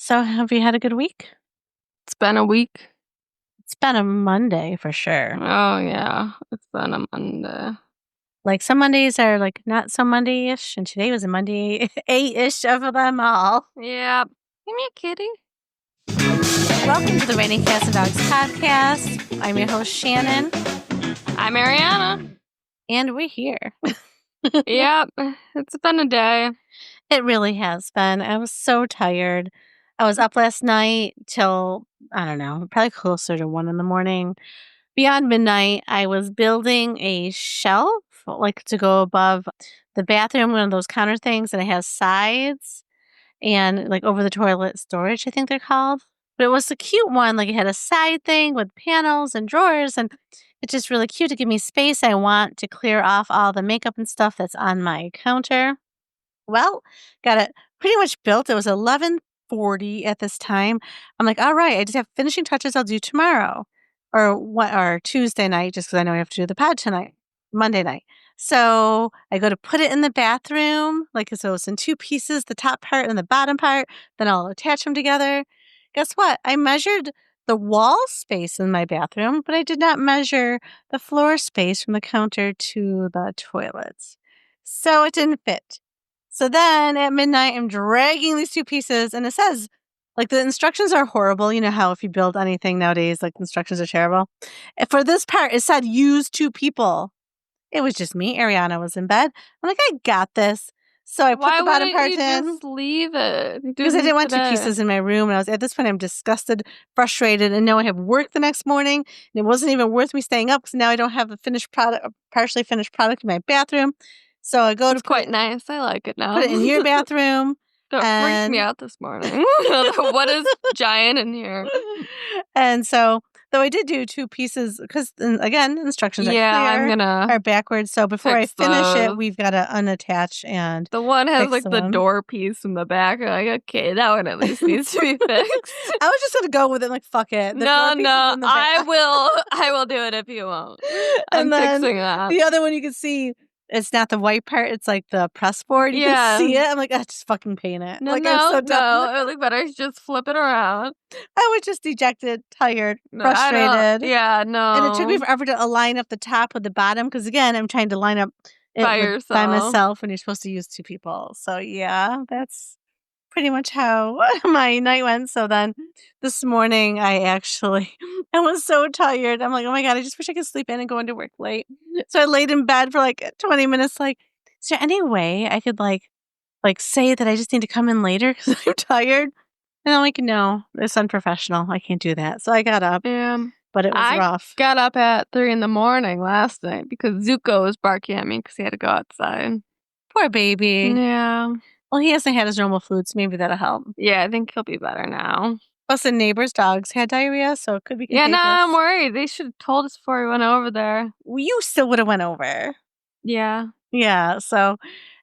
So, have you had a good week? It's been a week. It's been a Monday for sure. Oh, yeah. It's been a Monday. Like some Mondays are like not so Monday-ish, and today was a Monday ish of them all. Yeah. Give me a kitty. Welcome to the Raining Cats and Dogs podcast. I'm your host Shannon, I'm Arianna. and we're here. Yep. It's been a day. It really has been. I was so tired. I was up last night till I don't know, probably closer to 1 a.m. Beyond midnight, I was building a shelf, like, to go above the bathroom, one of those counter things, and it has sides and, like, over the toilet storage, I think they're called. But it was a cute one, like, it had a side thing with panels and drawers, and it's just really cute to give me space. I want to clear off all the makeup and stuff that's on my counter. Well, got it pretty much built. It was 11:40 at this time. I'm like, "All right, I just have finishing touches I'll do tomorrow or Tuesday night just because I know I have to do the pod tonight, Monday night." So, I go to put it in the bathroom, like, so it's in 2 pieces, the top part and the bottom part, then I'll attach them together. Guess what? I measured the wall space in my bathroom, but I did not measure the floor space from the counter to the toilets. So, it didn't fit. So then at midnight, I'm dragging these 2 pieces, and it says, like, the instructions are horrible. You know how if you build anything nowadays, like, instructions are terrible. And for this part, it said use 2 people. It was just me. Arianna was in bed. I'm like, I got this. So I put Why the bottom wouldn't part you in just leave it? You because I didn't didn't want 2 today. pieces in my room. And I was at this point, I'm disgusted, frustrated, and now I have work the next morning. And it wasn't even worth me staying up because now I don't have a finished product, a partially finished product in my bathroom. So I go to It's quite nice. I like it now. put it in your bathroom. That freaked me And out this morning. What is giant in here? and so, though I did do 2 pieces because, again, instructions are Yeah, I'm clear, gonna are backwards. So before I fix finish it, those. we've got to unattach and The one has fix like the them. door piece in the back. I'm like, okay, that one at least needs to be fixed. I was just gonna go with it, like, fuck it. The No, door piece is in the back. I will do it if you won't. I'm And then fixing that. the other one you can see, it's not the white part, it's like the press board. You can see it. I'm like, "Ah, just fucking paint it." No, Like, I'm so done. no. It look better. Just flip it around. I was just dejected, tired, No, I don't. frustrated. Yeah, And it took me no. forever to align up the top with the bottom because, again, I'm trying to line up it By by yourself. myself, and you're supposed to use 2 people. So, yeah, that's pretty much how my night went. So then this morning, I was so tired. I'm like, "Oh my god, I just wish I could sleep in and go into work late." So I laid in bed for, like, 20 minutes, like, "Is there any way I could, say that I just need to come in later because 'cause I'm tired?" And I'm like, "No, it's unprofessional. I can't do that." So I got up, Yeah. but it was I rough. got up at 3 in the morning last night because Zuko was barking at me because he had to go outside. Poor baby. Yeah. Well, he hasn't had his normal food, so maybe that'll help. Yeah, I think he'll be better now. Plus, the neighbor's dogs had diarrhea, so it could be Yeah, no, contagious. I'm worried. They should have told us before we went over there. Well, you still would have went over. Yeah. Yeah, so,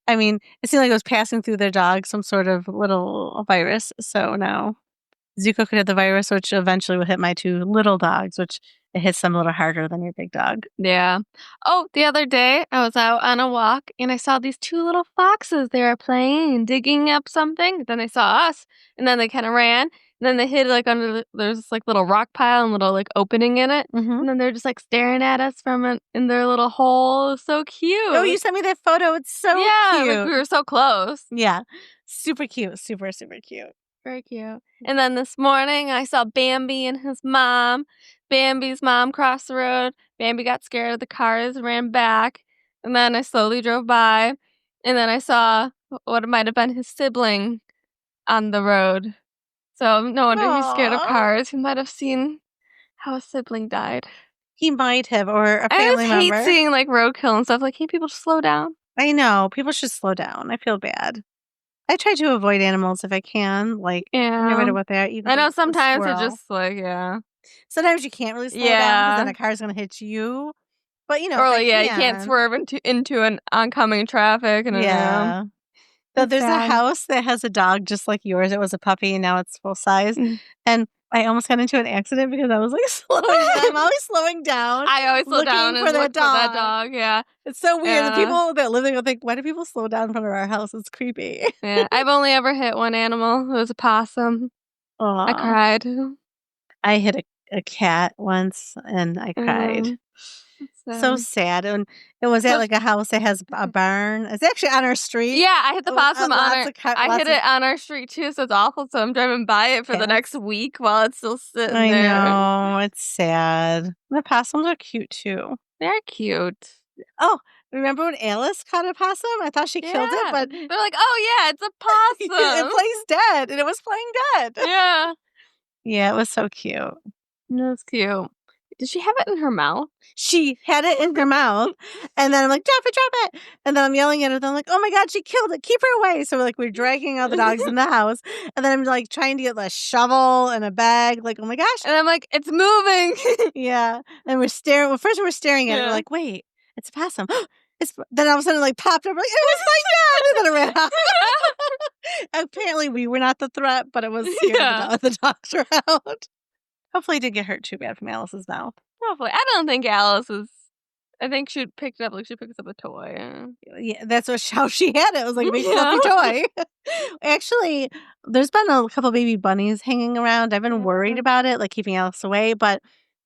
I mean, it seemed like it was passing through their dog some sort of little virus, so now Zuko could have the virus, which eventually will hit my 2 little dogs, which it hits them a little harder than your big dog. Yeah. Oh, the other day I was out on a walk and I saw these 2 little foxes. They were playing and digging up something. Then they saw us and then they kind of ran. And then they hid like under there's this like little rock pile and little like opening in it. Mhm. And then they're just like staring at us from it in their little hole. It was so cute. Oh, you sent me that photo, it's so yeah, cute. like we were so close. Yeah, super cute, super, super cute. Very cute. And then this morning I saw Bambi and his mom. Bambi's mom crossed the road. Bambi got scared of the cars, ran back. And then I slowly drove by. And then I saw what might have been his sibling on the road. So no wonder he's scared of Aw. cars. He might have seen how a sibling died. He might have, or a I family just hate member. seeing like roadkill and stuff. Like, hey, people just slow down. I know, people should slow down, I feel bad. I try to avoid animals if I can, like, no Yeah. matter what they are, even I know though it's a sometimes it squirrel. just like, yeah. Sometimes you can't really slow down because then Yeah. a car's gonna hit you, but, if Or I like, yeah, you can't can. swerve into an oncoming traffic and Yeah. So it's there's a sad. house that has a dog just like yours. It was a puppy, and now it's full size, and I almost got into an accident because I was, like, slowing down. I'm always slowing down, I always slow down looking and for look that for that dog. dog. Yeah, It's so weird. The yeah, people that live there will think, "Why do people slow down in front of our house?" It's creepy. yeah. I've only ever hit one animal. It was a possum. I Aw. cried. I hit a cat once, and I I cried. know. It's So sad. sad, and it was at, So like, a house that has a barn. It's actually on our street. yeah, I hit the possum on Lots our of co I hit lots of it on our street too, so it's awful, so I'm driving by it for the next cats. week while it's still sitting I there. know, it's sad. The possums are cute too. They're cute. Oh, remember when Alice caught a possum? I thought she killed it, Yeah. but They're like, "Oh, yeah, it's a it possum." plays dead, and it was playing dead. Yeah. Yeah, it was so cute. That's cute. Did she have it in her mouth? She had it in her mouth, and then I'm like, "Drop it, drop it!" And then I'm yelling at her. Then I'm like, "Oh my god, she killed it! Keep her away!" So we're dragging all the dogs in the house, and then I'm like trying to get a shovel and a bag. Like, oh my gosh, And I'm like, "It's moving." yeah. And we're staring. Well, first we're staring at it. We're Yeah. like, "Wait, it's a possum." It's then all of a sudden it like popped up. We're like, it was my dad, and then it ran out. Apparently, we were not the threat, but it was scared Yeah. the dogs were out. Hopefully, it didn't get hurt too bad from Alice's mouth. Hopefully. I don't think Alice is I think she picked it up like she picks up a toy. Yeah, that's how she had it. It was like a big Yeah. fluffy toy. Actually, there's been a couple baby bunnies hanging around. I've been worried Yeah. about it, like keeping Alice away. But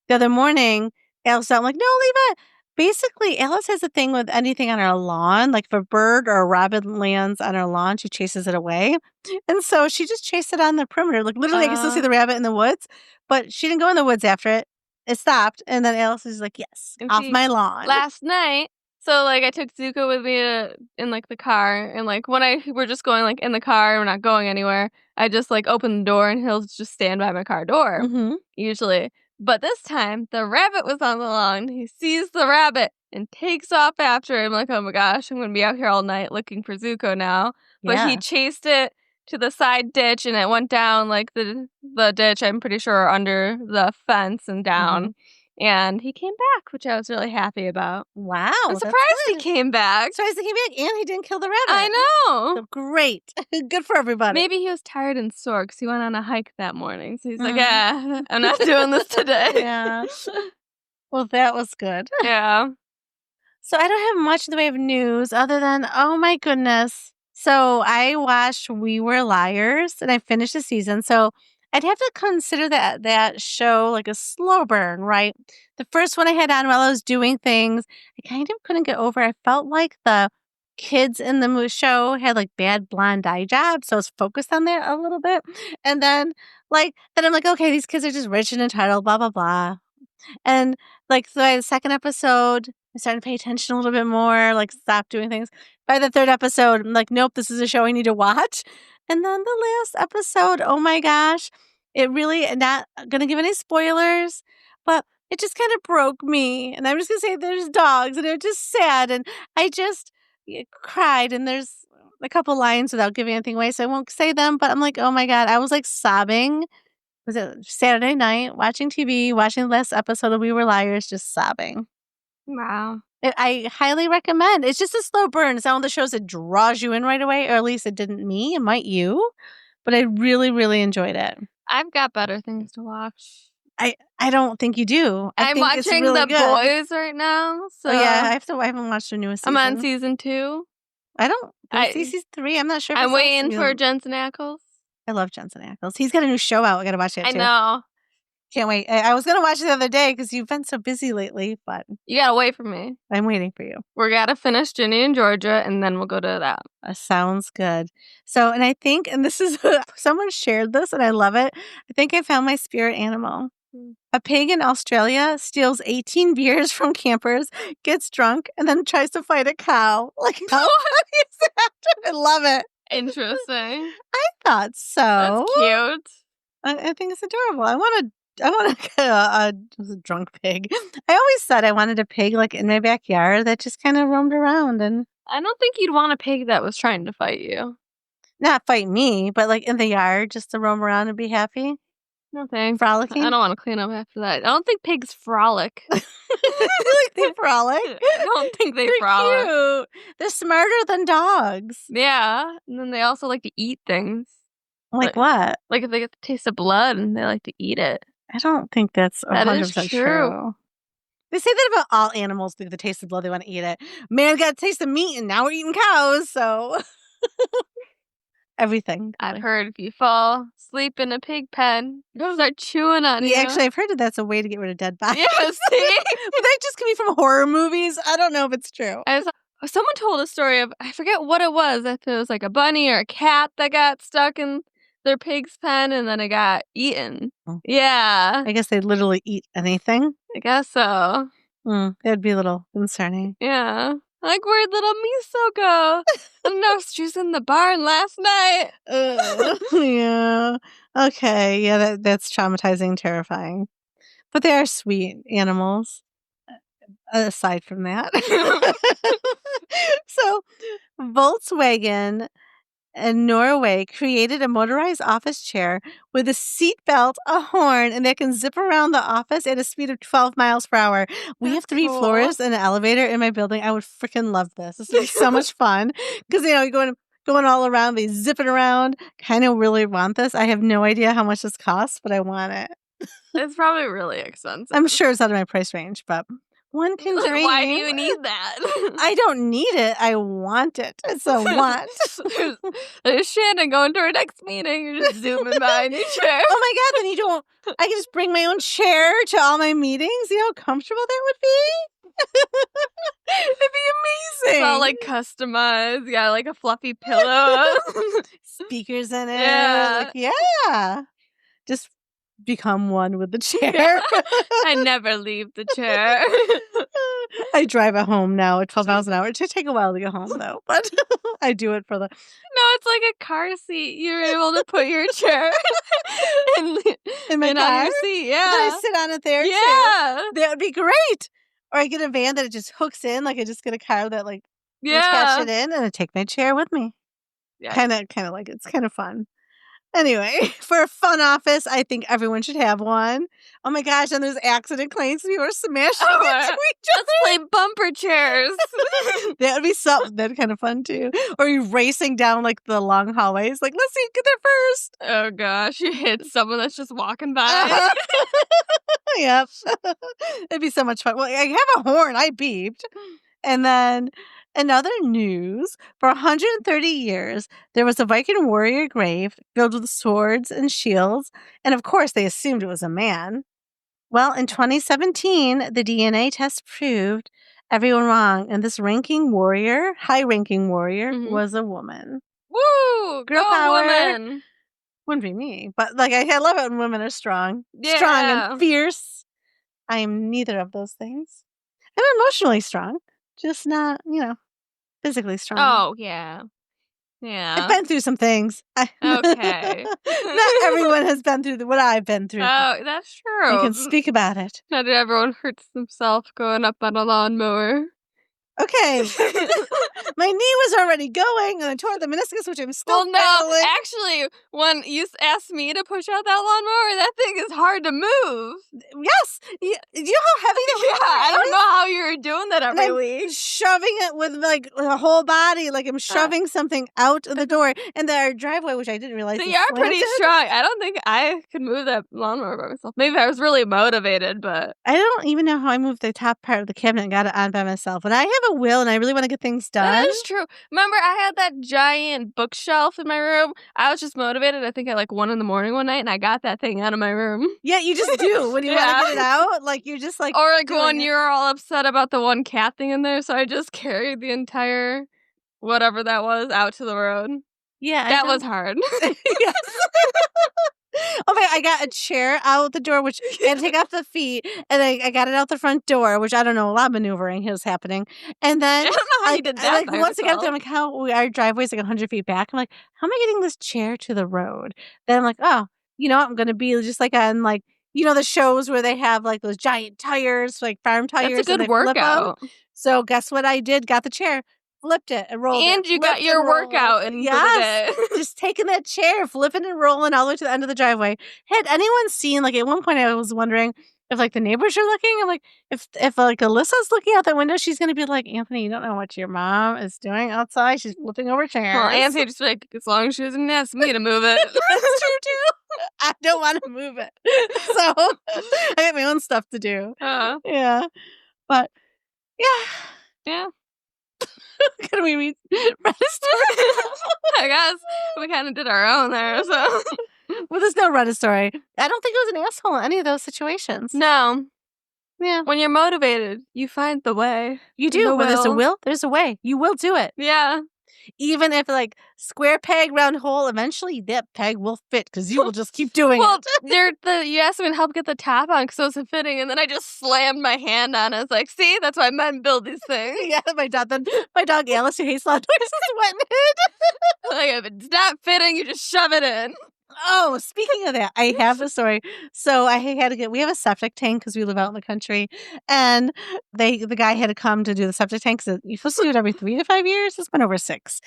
the other morning, Alice out, I'm like, no, leave it. Basically, Alice has a thing with anything on our lawn. Like if a bird or a robin lands on our lawn, she chases it away. And so she just chased it on the perimeter. Like literally, I can still see the rabbit in the woods, but she didn't go in the woods after it. It stopped. And then Alice is like, yes, And off see, my lawn. last night, so like I took Zuko with me in like the car, and like when we're just going like in the car, we're not going anywhere. I just like open the door, and he'll just stand by my car door Mm-hmm. usually. But this time, the rabbit was on the lawn. He sees the rabbit and takes off after him. Like, oh my gosh, I'm gonna be out here all night looking for Zuko now. But he Yeah. chased it to the side ditch, and it went down like the ditch. I'm pretty sure under the fence and down. And he came back, which I was really happy about. Wow. I'm That's surprised he good. came back. Surprised he came back and he didn't kill the rabbit. I know. So great. Good for everybody. Maybe he was tired and sore because he went on a hike that morning. So he's like, Mhm. yeah, I'm not doing this today. Yeah. Well, that was good. Yeah. So I don't have much in the way of news other than, oh my goodness. So I watched We Were Liars and I finished the season. So I'd have to consider that show like a slow burn, right? The first one I had on while I was doing things, I kind of couldn't get over. I felt like the kids in the show had like bad blonde eye jobs. So I was focused on that a little bit. And then I'm like, okay, these kids are just rich and entitled, blah, blah, blah. And, like, so by the second episode, I started to pay attention a little bit more, like, stop doing things. By the third episode, I'm like, nope, this is a show I need to watch. And then the last episode, oh my gosh, it really, not gonna give any spoilers, but it just kind of broke me. And I'm just gonna say there's dogs, and it was just sad. And I just cried, and there's a couple lines without giving anything away, so I won't say them, but I'm like, oh my God, I was like sobbing. Was it Saturday night, watching TV, watching the last episode of We Were Liars, just sobbing. Wow. I highly recommend. It's just a slow burn. It's not one of the shows that draws you in right away, or at least it didn't me. It might you, but I really, really enjoyed it. I've got better things to watch. I don't think you do. I'm think it's watching really The good. Boys right now. So Oh yeah, I haven't watched the newest I'm season. on season 2. I don't. I- Season 3. I'm not sure. If I'm it's on waiting for season- Jensen Ackles. I love Jensen Ackles. He's got a new show out. I gotta watch that I too. know. Can't wait. I was gonna watch it the other day because you've been so busy lately, but You gotta wait for me. I'm waiting for you. We gotta finish Ginny and Georgia, and then we'll go to that. Sounds good. So, and I think, and this is, someone shared this and I love it. I think I found my spirit animal. A pig in Australia steals 18 beers from campers, gets drunk, and then tries to fight a cow. Like, how funny is that? I love it. Interesting. I thought so. That's cute. I think it's adorable. I want a drunk pig. I always said I wanted a pig like in my backyard that just kind of roamed around and I don't think you'd want a pig that was trying to fight you. not fight me, but like in the yard just to roam around and be happy. No thanks. Frolicking. I don't want to clean up after that. I don't think pigs frolic. Like they frolic. I don't think they They're frolic. cute. They're smarter than dogs. Yeah, and then they also like to eat things. Like what? Like if they get the taste of blood and they like to eat it. I don't think that's That is 100% true. true. They say that about all animals. Think the taste of blood, they want to eat it. Man got a taste of meat, and now we're eating cows. So everything. I've heard if you fall asleep in a pig pen, they'll start chewing on you. Yeah, actually, I've heard that that's a way to get rid of dead bodies. Yeah, see? But that just could be from horror movies. I don't know if it's true. Someone told a story of, I forget what it was, if it was like a bunny or a cat that got stuck in their pig's pen and then it got eaten. Oh. Yeah. I guess they literally eat anything. I guess so. That'd be a little concerning. Yeah. Like, where'd little Miso go? I don't know, she was in the barn last night. Yeah. Okay. Yeah, that's traumatizing and terrifying. But they are sweet animals, aside from that. So, Volkswagen in Norway created a motorized office chair with a seat belt, a horn, and that can zip around the office at a speed of 12 miles per hour. We have 3 floors and an elevator in my building. I would freaking love this. This would be so much fun because, you're going all around, they zipping around. Kind of really want this. I have no idea how much this costs, but I want it. It's probably really expensive. I'm sure it's out of my price range, but one can dream. Why do you need that? I don't need it. I want it. It's a want. There's Shannon going to her next meeting. You're just zooming by in your chair. Oh my God, then I can just bring my own chair to all my meetings. You know how comfortable that would be? It'd be amazing. It's all like customized. Yeah, like a fluffy pillow. Speakers in it. Yeah. Yeah. Just become one with the chair. I never leave the chair. I drive at home now at 12 miles an hour. It should take a while to get home though, but I do it for the... No, it's like a car seat. You're able to put your chair in my car? on your seat. Yeah. Then I sit on it there too. That would be great. Or I get a van that it just hooks in, like I just get a car that attach it in, and I take my chair with me. Yeah. Kind of like it. It's kind of fun. Anyway, for a fun office, I think everyone should have one. Oh my gosh, and there's accident claims. People are smashing into each other. Let's play bumper chairs. That would be something. That'd be kind of fun too. Or you racing down the long hallways. Like, let's see, get there first. Oh gosh, you hit someone that's just walking by. Yep. It'd be so much fun. Well, I have a horn. I beeped. And then in other news, for 130 years, there was a Viking warrior grave filled with swords and shields. And of course, they assumed it was a man. Well, in 2017, the DNA test proved everyone wrong. And this high-ranking warrior, was a woman. Woo! Girl Go power. woman. Wouldn't be me. But I love it when women are strong. Yeah. Strong and fierce. I am neither of those things. I'm emotionally strong. Just not, physically strong. Oh, yeah. Yeah. I've been through some things. Okay. Not everyone has been through what I've been through. Oh, that's true. You can speak about it. Not everyone hurts themselves going up on a lawnmower. Okay. My knee was already going, and I tore the meniscus, which I'm still battling. Actually, when you asked me to push out that lawnmower, that thing is hard to move. Yes. Do you know how heavy that Yeah, I don't know how you're doing that every week. Shoving it with the whole body, like I'm shoving something out of the door. And our driveway, which I didn't realize. So you are pretty strong. I don't think I could move that lawnmower by myself. Maybe I was really motivated, but I don't even know how I moved the top part of the cabinet and got it on by myself. And I have a will, and I really want to get things done. That is true. Remember, I had that giant bookshelf in my room. I was just motivated. I think at 1 a.m. one night, and I got that thing out of my room. Yeah, you just do when you want to get it out. You're just or when you're all upset about the one cat thing in there, so I just carried the entire whatever that was out to the road. Yeah, that was hard. Yes. Okay, I got a chair out the door, which I had to take off the feet, and I got it out the front door, which I don't know, a lot of maneuvering was happening. And then I don't know how you did that. Once I got there, I'm like, our driveway's 100 feet back. I'm like, how am I getting this chair to the road? Then I'm like, oh, I'm going to be just on the shows where they have those giant tires, farm tires. That's a good workout. So guess what I did? Got the chair. Flipped it and rolled and you got your workout in yes. Just taking that chair, flipping and rolling all the way to the end of the driveway. Had anyone seen, at one point I was wondering if the neighbors are looking. I'm like, if Alyssa's looking out the window, she's going to be like, Anthony, you don't know what your mom is doing outside. She's flipping over chairs. Well, Anthony just as long as she doesn't ask me to move it. That's true too. I don't want to move it. So I got my own stuff to do. Yeah. But yeah. Yeah. Can we read Reddit story? I guess we kind of did our own there. So Well, there's no Reddit story. I don't think it was an asshole in any of those situations. no, Yeah. when you're motivated, you find the way. You do. The Where there's a will. will, there's a way. You will do it. Yeah. Even if like square peg, round hole, eventually that peg will fit because you will just keep doing Well, it. you asked me to help get the top on because it wasn't fitting, and then I just slammed my hand on it. It's like, see, that's why men build these things. Yeah, my dog Alice, who hates loud noises, went in. Like, if it's not fitting, you just shove it in. Oh, speaking of that, I have a story. So we have a septic tank because we live out in the country, and the guy had to come to do the septic tank. So you're supposed to do it every 3 to 5 years. It's been over 6.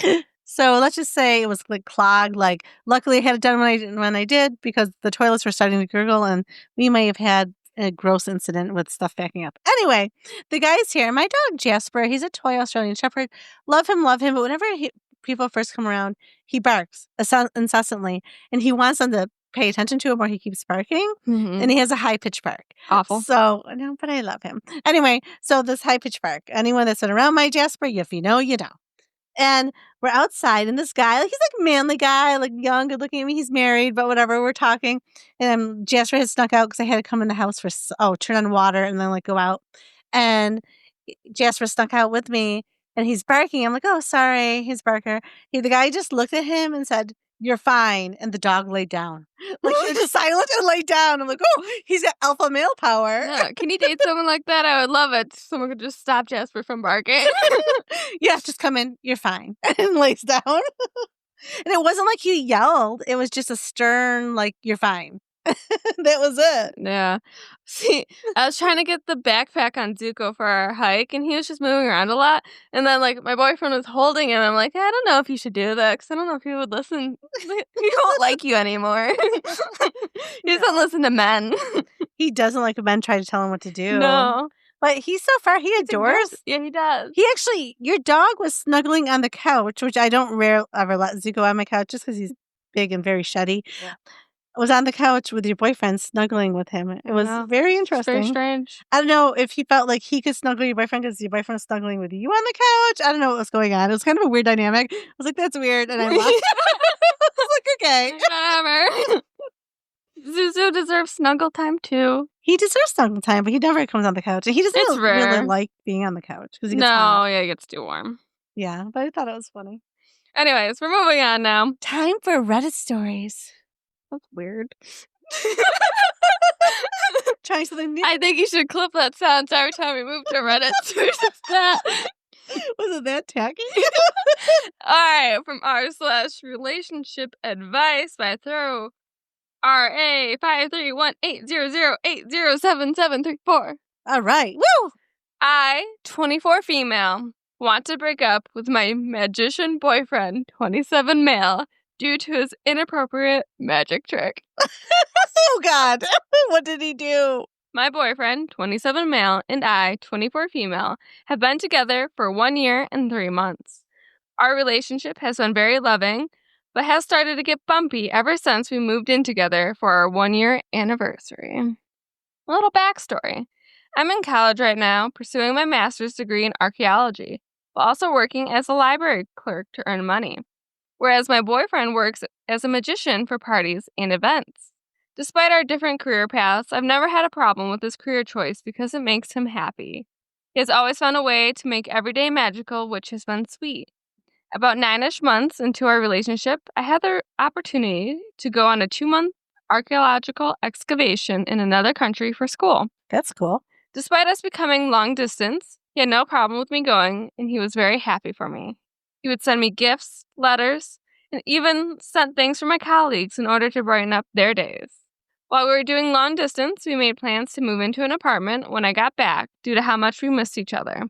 So let's just say it was like clogged. Like, luckily I had it done when I did because the toilets were starting to gurgle, and we may have had a gross incident with stuff backing up. Anyway, the guy's here. My dog Jasper, he's a toy Australian Shepherd. Love him. But whenever people first come around, he barks incessantly, and he wants them to pay attention to him, or he keeps barking. Mm-hmm. And he has a high pitched bark. Awful. So no, but I love him anyway. So this high pitched bark. Anyone that's been around my Jasper, if you know, you know. And we're outside, and this guy, like, he's like a manly guy, like young, good looking. I mean, he's married, but whatever. We're talking, and Jasper had snuck out because I had to come in the house for turn on water and then like go out. And Jasper snuck out with me, and he's barking. I'm like, oh, sorry, he's barker. The guy just looked at him and said, "You're fine," and the dog laid down. Like, you're just silent and laid down. I'm like, oh, he's got alpha male power. Yeah. Can you date someone like that? I would love it. Someone could just stop Jasper from barking. Yeah, just come in. You're fine, and lays down. And it wasn't like he yelled. It was just a stern, like, you're fine. That was it. Yeah. See, I was trying to get the backpack on Zuko for our hike, and he was just moving around a lot. And then, like, my boyfriend was holding him. I'm like, I don't know if you should do that, because I don't know if he would listen. He won't like you anymore. He doesn't listen to men. He doesn't like when men try to tell him what to do. No. But he adores. Yeah, he does. Your dog was snuggling on the couch, which I don't ever let Zuko on my couch just because he's big and very sheddy. Yeah. Was on the couch with your boyfriend snuggling with him. It was very interesting. It's very strange. I don't know if he felt like he could snuggle your boyfriend because your boyfriend was snuggling with you on the couch. I don't know what was going on. It was kind of a weird dynamic. I was like, that's weird. And I left. I was like, okay. Whatever. Zuzu deserves snuggle time too. He deserves snuggle time, but he never comes on the couch. And he doesn't really like being on the couch because he gets hot. Yeah, he gets too warm. Yeah, but I thought it was funny. Anyways, we're moving on now. Time for Reddit stories. That's weird. Trying something new. I think you should clip that sound every time we move to Reddit. That. Was it that tacky? All right, from r/relationship advice by throw RA 5318008077734. All right. Woo! I, 24 female, want to break up with my magician boyfriend, 27 male, due to his inappropriate magic trick. Oh, God. What did he do? My boyfriend, 27 male, and I, 24 female, have been together for 1 year and 3 months. Our relationship has been very loving, but has started to get bumpy ever since we moved in together for our 1 year anniversary. A little backstory. I'm in college right now, pursuing my master's degree in archaeology, while also working as a library clerk to earn money, whereas my boyfriend works as a magician for parties and events. Despite our different career paths, I've never had a problem with this career choice because it makes him happy. He has always found a way to make every day magical, which has been sweet. About 9-ish months into our relationship, I had the opportunity to go on a 2-month archaeological excavation in another country for school. That's cool. Despite us becoming long distance, he had no problem with me going, and he was very happy for me. He would send me gifts, letters, and even sent things for my colleagues in order to brighten up their days. While we were doing long distance, we made plans to move into an apartment when I got back due to how much we missed each other.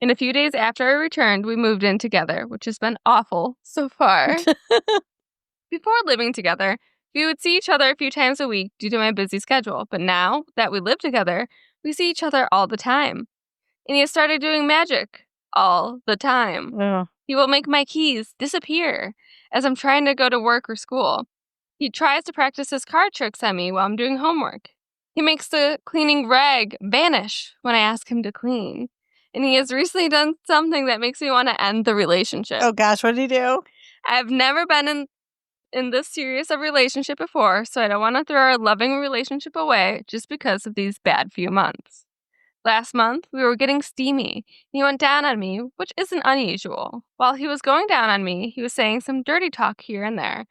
And a few days after I returned, we moved in together, which has been awful so far. Before living together, we would see each other a few times a week due to my busy schedule, but now that we live together, we see each other all the time. And he has started doing magic all the time. Oh. He will make my keys disappear as I'm trying to go to work or school. He tries to practice his card tricks on me while I'm doing homework. He makes the cleaning rag vanish when I ask him to clean. and he has recently done something that makes me want to end the relationship. Oh gosh, what did he do? I've never been in this serious of relationship before, so I don't want to throw our loving relationship away just because of these bad few months. Last month, we were getting steamy. He went down on me, which isn't unusual. While he was going down on me, he was saying some dirty talk here and there.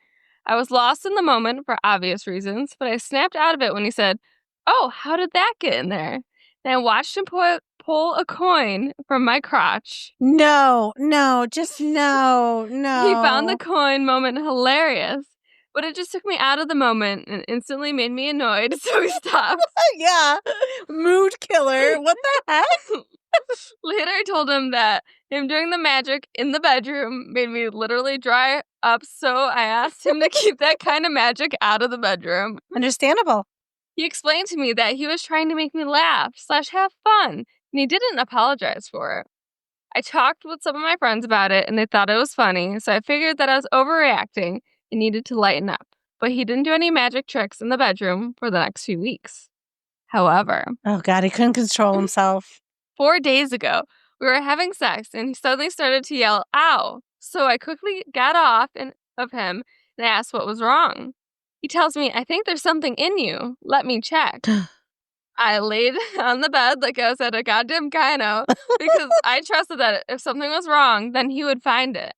I was lost in the moment for obvious reasons, but I snapped out of it when he said, "Oh, how did that get in there?" Then I watched him pull a coin from my crotch. No, just no. He found the coin moment hilarious, but it just took me out of the moment and instantly made me annoyed, so he stopped. Yeah, mood killer. What the heck? Later, I told him that him doing the magic in the bedroom made me literally dry up, so I asked him to keep that kind of magic out of the bedroom. Understandable. He explained to me that he was trying to make me laugh / have fun, and he didn't apologize for it. I talked with some of my friends about it, and they thought it was funny, so I figured that I was overreacting and needed to lighten up. But he didn't do any magic tricks in the bedroom for the next few weeks. However, oh God, he couldn't control himself. 4 days ago, we were having sex, and he suddenly started to yell, "Ow!" So I quickly got off of him and asked what was wrong. He tells me, "I think there's something in you. Let me check." I laid on the bed like I was at a goddamn gyno because I trusted that if something was wrong, then he would find it.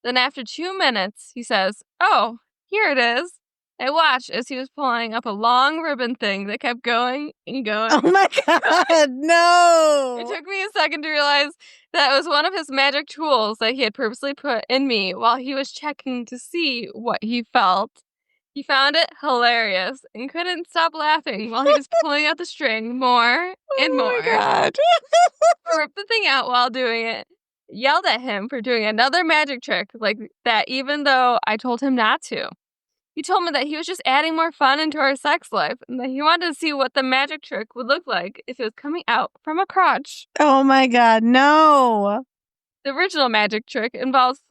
Then after 2 minutes, he says, "Oh, here it is." I watched as he was pulling up a long ribbon thing that kept going and going. Oh my God, no. It took me a second to realize that it was one of his magic tools that he had purposely put in me while he was checking to see what he felt. He found it hilarious and couldn't stop laughing while he was pulling out the string more and more. Oh my God. I ripped the thing out while doing it, yelled at him for doing another magic trick like that even though I told him not to. He told me that he was just adding more fun into our sex life and that he wanted to see what the magic trick would look like if it was coming out from a crotch. Oh my God, no. The original magic trick involves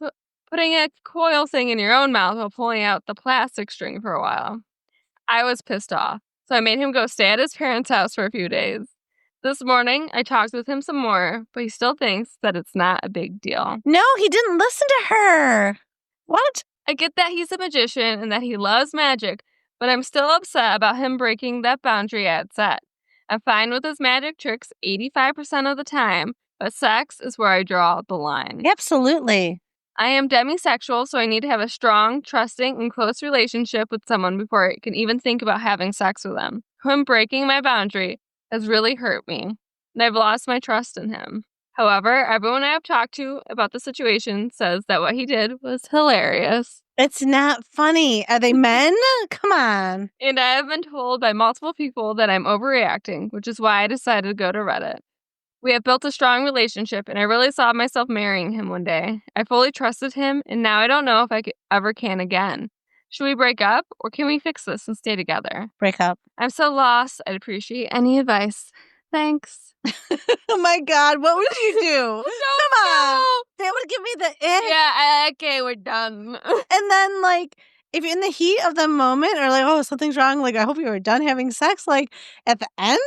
putting a coil thing in your own mouth while pulling out the plastic string for a while. I was pissed off, so I made him go stay at his parents' house for a few days. This morning, I talked with him some more, but he still thinks that it's not a big deal. No, he didn't listen to her. What? I get that he's a magician and that he loves magic, but I'm still upset about him breaking that boundary I had set. I'm fine with his magic tricks 85% of the time, but sex is where I draw the line. Absolutely. I am demisexual, so I need to have a strong, trusting, and close relationship with someone before I can even think about having sex with them. Him breaking my boundary has really hurt me, and I've lost my trust in him. However, everyone I have talked to about the situation says that what he did was hilarious. It's not funny. Are they men? Come on. And I have been told by multiple people that I'm overreacting, which is why I decided to go to Reddit. We have built a strong relationship, and I really saw myself marrying him one day. I fully trusted him, and now I don't know if I ever can again. Should we break up, or can we fix this and stay together? Break up. I'm so lost. I'd appreciate any advice. Thanks. Oh my God, what would you do? Come on. That would give me the ick. Yeah, okay, we're done. And then, like, if you're in the heat of the moment or like, oh, something's wrong, like, I hope you were done having sex, like, at the end,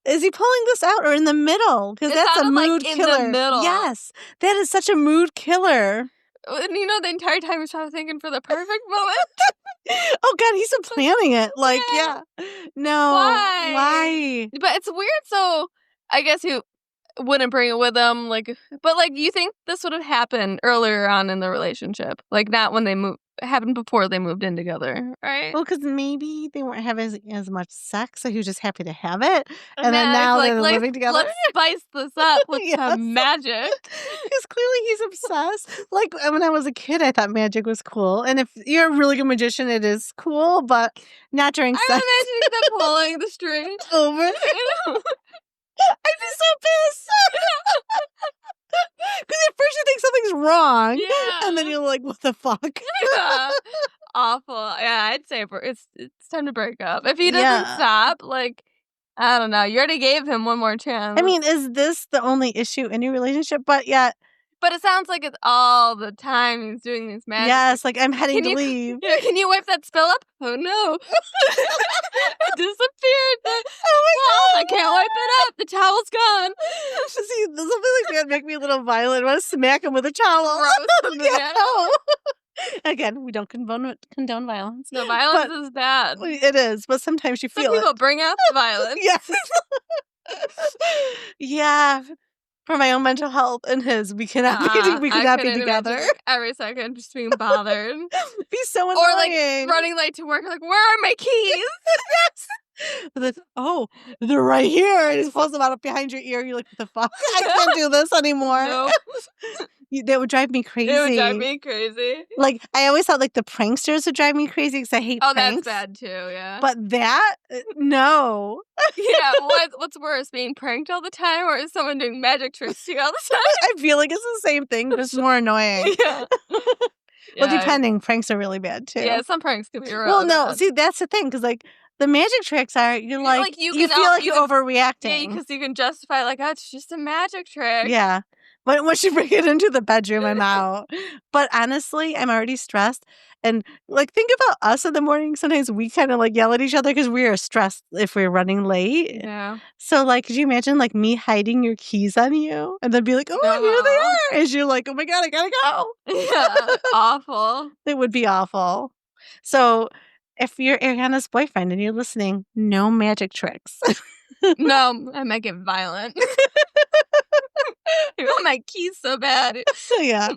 is he pulling this out or in the middle? Because that's a mood killer. In the middle. Yes, that is such a mood killer. And the entire time he's probably thinking for the perfect moment. Oh God, he's been planning it. Like, yeah. No. Why? But it's weird, so I guess he wouldn't bring it with him. But you think this would have happened earlier on in the relationship? Like, not when they happened before they moved in together, right? Well, because maybe they weren't having as much sex, so he was just happy to have it. And then now they're living together. Let's spice this up with some magic. Because clearly he's obsessed. Like, when I was a kid, I thought magic was cool. And if you're a really good magician, it is cool, but not during sex. I'm imagining them pulling the string over. I'd be so pissed. Because at first you think something's wrong. Yeah. And then you're like, what the fuck? Yeah. Awful. Yeah, I'd say it's time to break up. If he doesn't stop, I don't know. You already gave him one more chance. I mean, is this the only issue in your relationship? But it sounds like it's all the time he's doing these magic. Yes, like I'm heading to leave. Yeah, can you wipe that spill up? Oh no. It disappeared. Oh my God. I can't wipe it up. The towel's gone. See, something like smack him with a towel. Yeah. Again, we don't condone violence. No, violence is bad. It is, but sometimes you Some feel people it. bring out the violence. Yes. Yeah. For my own mental health and his, we cannot be I together. couldn't imagine every second just being bothered. Be so annoying. Or like running late to work, like, where are my keys? Oh, they're right here. And he pulls them out behind your ear. You're like, what the fuck? I can't do this anymore. Nope. That would drive me crazy. It would drive me crazy. Like, I always thought like the pranksters would drive me crazy because I hate pranks. That's bad too, yeah. But that, no. Yeah, what's worse, being pranked all the time, or is someone doing magic tricks to you all the time? I feel like it's the same thing, but it's more annoying. Yeah. Well, depending, pranks are really bad too. Yeah, some pranks can be real. Well, no, see, that's the thing, because like the magic tricks are you feel like you're overreacting. Yeah, because you can justify like, oh, it's just a magic trick. Yeah. But once you bring it into the bedroom, I'm out. But honestly, I'm already stressed. And like, think about us in the morning. Sometimes we kind of like yell at each other because we are stressed if we're running late. Yeah. So like, could you imagine like me hiding your keys on you and then be like, oh, here they are. As you're like, oh my God, I gotta go. Yeah, awful. It would be awful. So if you're Arianna's boyfriend and you're listening, no magic tricks. No, I might get violent. I want my keys so bad. Yeah.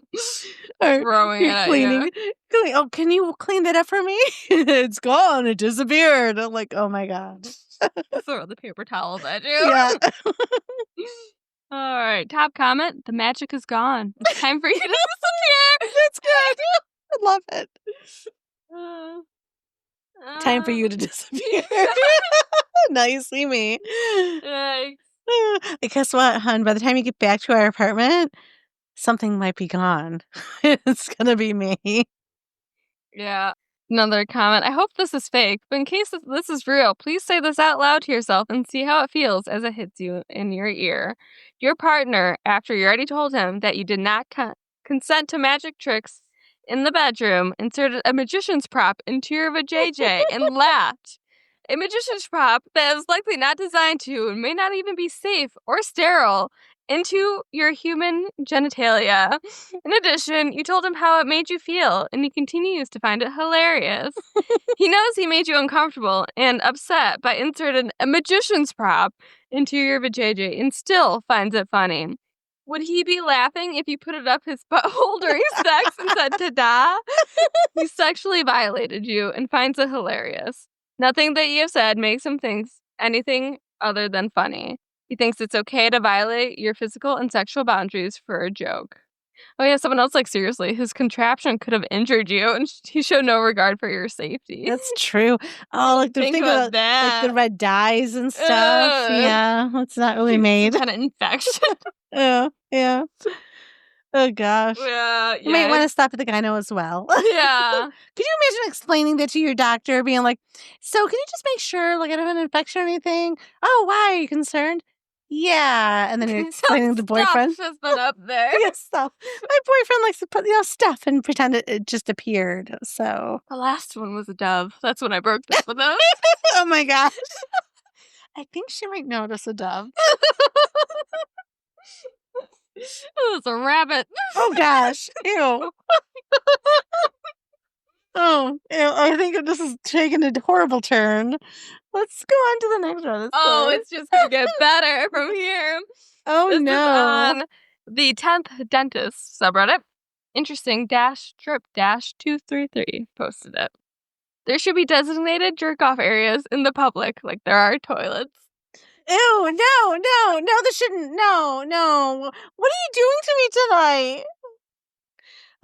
Or throwing it at cleaning. Oh, can you clean that up for me? It's gone. It disappeared. I'm like, oh my God. Throw the paper towels at you. Yeah. All right. Top comment. The magic is gone. It's time for you to disappear. That's good. I love it. Time for you to disappear. Now you see me. Yikes. Guess what, hon? By the time you get back to our apartment, something might be gone. It's gonna be me. Yeah. Another comment. I hope this is fake, but in case this is real, please say this out loud to yourself and see how it feels as it hits you in your ear. Your partner, after you already told him that you did not consent to magic tricks in the bedroom, inserted a magician's prop into your vajayjay and laughed. A magician's prop that is likely not designed to and may not even be safe or sterile into your human genitalia. In addition, you told him how it made you feel, and he continues to find it hilarious. He knows he made you uncomfortable and upset by inserting a magician's prop into your vajayjay and still finds it funny. Would he be laughing if you put it up his butthole during sex and said ta-da? He sexually violated you and finds it hilarious. Nothing that you have said makes him think anything other than funny. He thinks it's okay to violate your physical and sexual boundaries for a joke. Oh yeah, someone else, like, seriously, his contraption could have injured you, and he showed no regard for your safety. That's true. Oh, like the Think thing about about that. like the red dyes and stuff. Yeah, it's not really made. Kind of infection. Yeah. Oh gosh. Yeah. You might want to stop at the gyno as well. Yeah. Could you imagine explaining that to your doctor, being like, "So, can you just make sure, like, I don't have an infection or anything? Oh, why are you concerned? Yeah." And then you're explaining the boyfriend. Stuff has been up there. Yeah, stuff. My boyfriend likes to put stuff and pretend it just appeared. So the last one was a dove. That's when I broke this with him. Oh my gosh. I think she might notice a dove. It was a rabbit. Oh gosh. Ew. Oh, I think this is taking a horrible turn. Let's go on to the next one. It's just going to get better from here. Oh, this no. Is on the 10th Dentist subreddit. Interesting trip 233 posted it. There should be designated jerk-off areas in the public like there are toilets. Ew, no, this shouldn't. No. What are you doing to me tonight?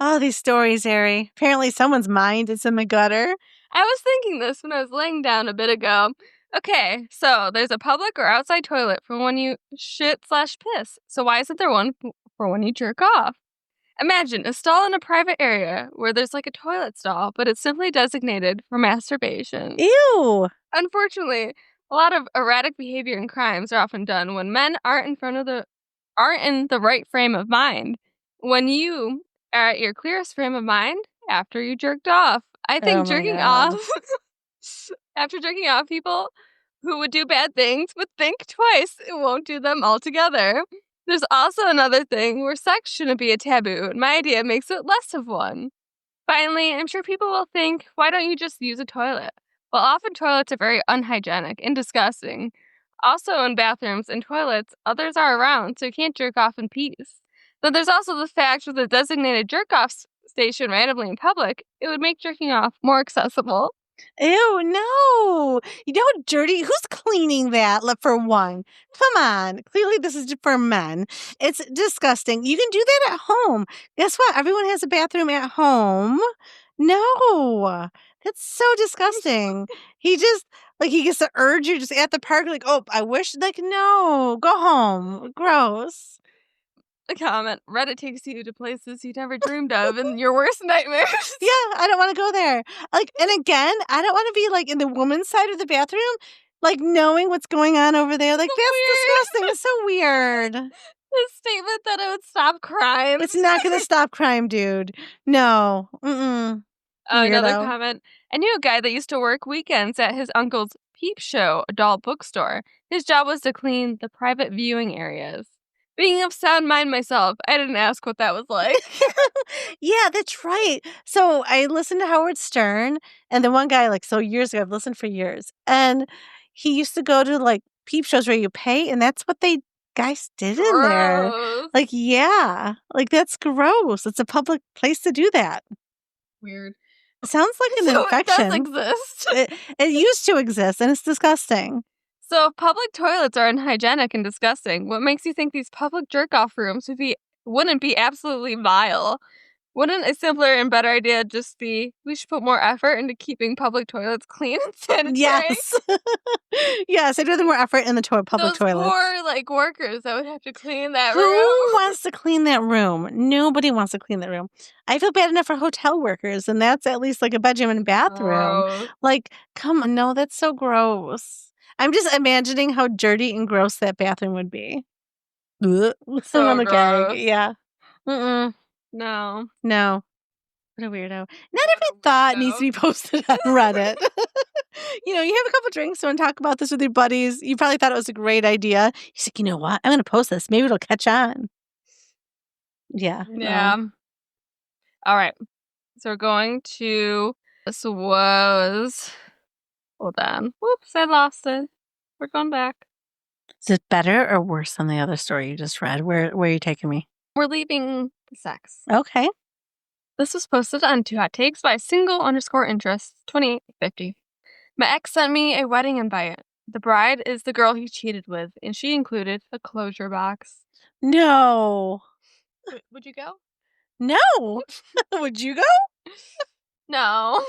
Oh, these stories, Ari. Apparently someone's mind is in the gutter. I was thinking this when I was laying down a bit ago. Okay, so there's a public or outside toilet for when you shit/piss. So why isn't there one for when you jerk off? Imagine a stall in a private area where there's like a toilet stall, but it's simply designated for masturbation. Ew. Unfortunately, a lot of erratic behavior and crimes are often done when men aren't in the right frame of mind. When you are at your clearest frame of mind after you jerked off. I think after jerking off, people who would do bad things would think twice and won't do them altogether. There's also another thing where sex shouldn't be a taboo, and my idea makes it less of one. Finally, I'm sure people will think, why don't you just use a toilet? Well, often toilets are very unhygienic and disgusting. Also, in bathrooms and toilets, others are around, so you can't jerk off in peace. Though there's also the fact with a designated jerk-off station randomly in public, it would make jerking off more accessible. Ew, no. You know how dirty? Who's cleaning that, for one? Come on. Clearly, this is for men. It's disgusting. You can do that at home. Guess what? Everyone has a bathroom at home. No. That's so disgusting. He just, he gets the urge. You're just at the park, like, oh, I wish, no, go home. Gross. A comment, Reddit takes you to places you never dreamed of in your worst nightmares. Yeah, I don't want to go there. And again, I don't want to be in the woman's side of the bathroom, knowing what's going on over there. That's disgusting. It's so weird. The statement that it would stop crime. It's not going to stop crime, dude. No. Mm-mm. Another comment. I knew a guy that used to work weekends at his uncle's Peep Show adult bookstore. His job was to clean the private viewing areas. Being of sound mind myself, I didn't ask what that was like. Yeah, that's right. So I listened to Howard Stern, and the one guy, years ago, I've listened for years, and he used to go to, peep shows where you pay, and that's what guys did in there. Yeah. That's gross. It's a public place to do that. Weird. It sounds like an infection. It does exist. It used to exist, and it's disgusting. So if public toilets are unhygienic and disgusting, what makes you think these public jerk-off rooms wouldn't be absolutely vile? Wouldn't a simpler and better idea just be, we should put more effort into keeping public toilets clean and sanitary? Yes. Yes, I'd rather more effort in the public toilets. Those poor, workers that would have to clean that room. Who wants to clean that room? Nobody wants to clean that room. I feel bad enough for hotel workers, and that's at least a bedroom and bathroom. Come on, no, that's so gross. I'm just imagining how dirty and gross that bathroom would be. So gross. Gag. Yeah. Mm-mm. No. What a weirdo. Not every thought needs to be posted on Reddit. You have a couple drinks, and talk about this with your buddies. You probably thought it was a great idea. He's like, you know what? I'm going to post this. Maybe it'll catch on. Yeah. Yeah. All right. So we're going to this was. Hold on. Whoops, I lost it. We're going back. Is it better or worse than the other story you just read? Where are you taking me? We're leaving the sex. Okay. This was posted on 2 Hot Takes by single_interest 2850. My ex sent me a wedding invite. The bride is the girl he cheated with, and she included a closure box. No. Would you go? No. Would you go? No.